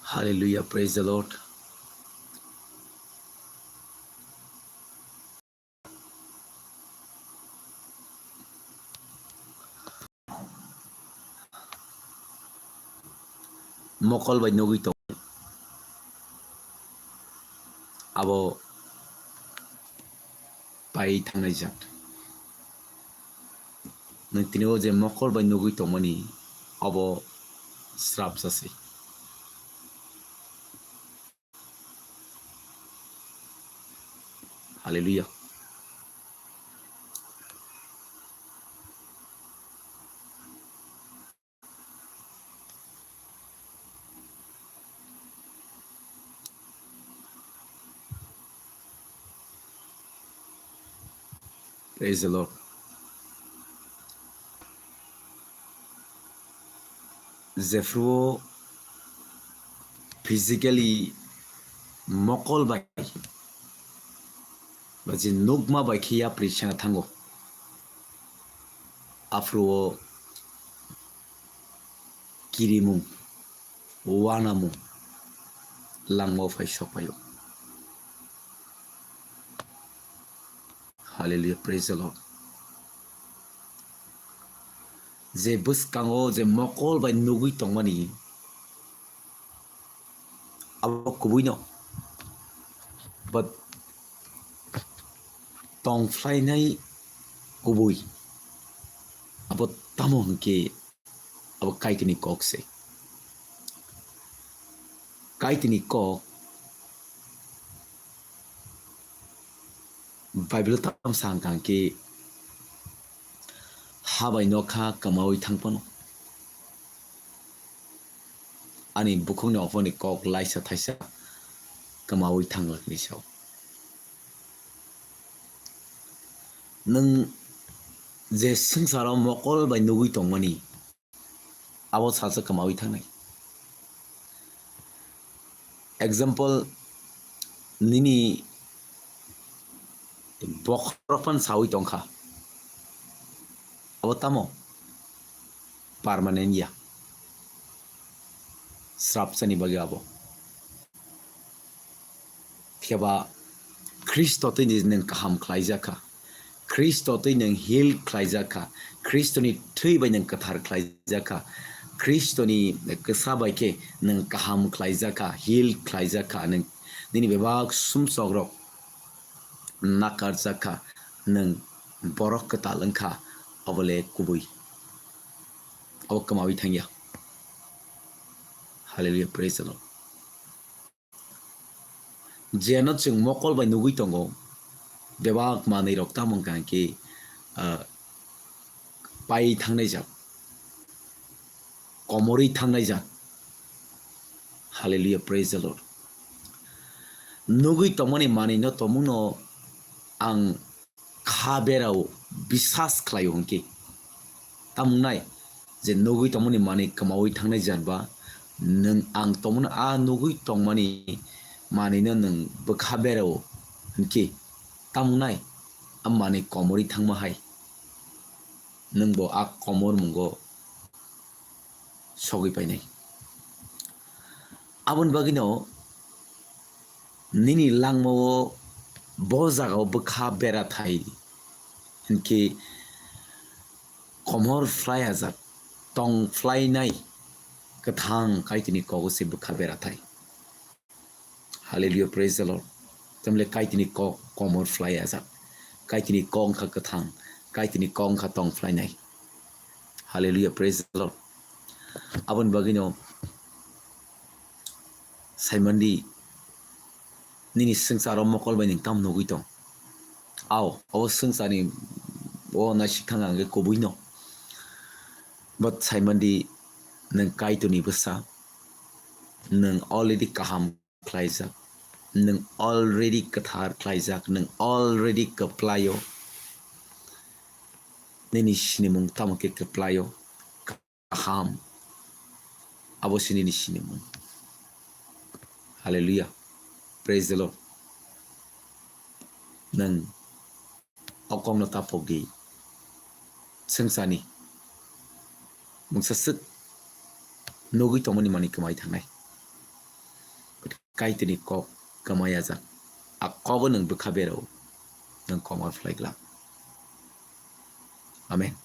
Hallelujah, praise the Lord. Mokol by Nogito abo pai thangnai jat. Nang tineo je mokol by Nogito mani abo srap sasi. Hallelujah. Praise the Lord. Zefruo physically mokol by baji nugma by kia prishana thango. Afro kirimu wanamu langmo fai sopayo. Hallelujah, praise the Lord. Je bus kango je mokol by Nogito mani abo kubuino. But tong fly nai kubui abo tamo ke abo kaitini kok se kaitini kok Bible tam sang kang ke habai nokha kamawi thangpano ani bukhong no phone kok laisa thaisa kamawi thanglak ni saw nang je sangsara mokol bai nugui tongmani abo sasa kamawi thangnai example nini bokhropan sawi tongkha abo tamo permanent ya srap sani bagi abo thiaba Kristo te nang kaham khlaijaka Kristo te nang heal khlaijaka Kristo ni thui bai nang kathar khlaijaka Kristo ni kasabai ke nang kaham khlaijaka heal khlaijaka nang nini bebak sum sogrok nakar jaka nang borok katalangka abole kubui abo kamawi thangya. Hallelujah, praise the Lord. Jeno chung mokol bai nugui tongo bebak manei rok tamong kan ke pai thangnai jak komori thangnai jak. Hallelujah, praise the Lord. Nugui tomoni mani no tomuno ang khaberao bisas khlayo hongke tamungnai je nugui tomoni mani kamawi thangnai janba nang ang tomuna a nugui tongmani mani no nang bkhaberao hongke tamungnai amani komori thangma hai nangbo a komor mungo sogi painai abon bagino nini langmo bojagao bkha bera thai hingke komor fly ajak tong fly nai kathang kaitini kogo se bkha bera thai. Hallelujah, praise the Lord. Tamle kaitini ko komor fly ajak kaitini kong kha kathang kaitini kong kha tong fly nai. Hallelujah, praise the Lord. Abon bagino saimandi nini sangsaro mokol bai ning tam nugui tong aw aw sangsani o na sikhang ange kobuino but saimandi nang kaituni basa nang already kaham khlaijak nang already kathar khlaijak nang already kaplayo nini sinimung tamake kaplayo kaham abo sinini sinimung. Hallelujah, praise the Lord. Nang akong na tapogi sangsani mungsasuk nugui tomoni mani kamai thangnai kaitini kok kamaya jak akobo nang bukha berao nang koma flaigla amen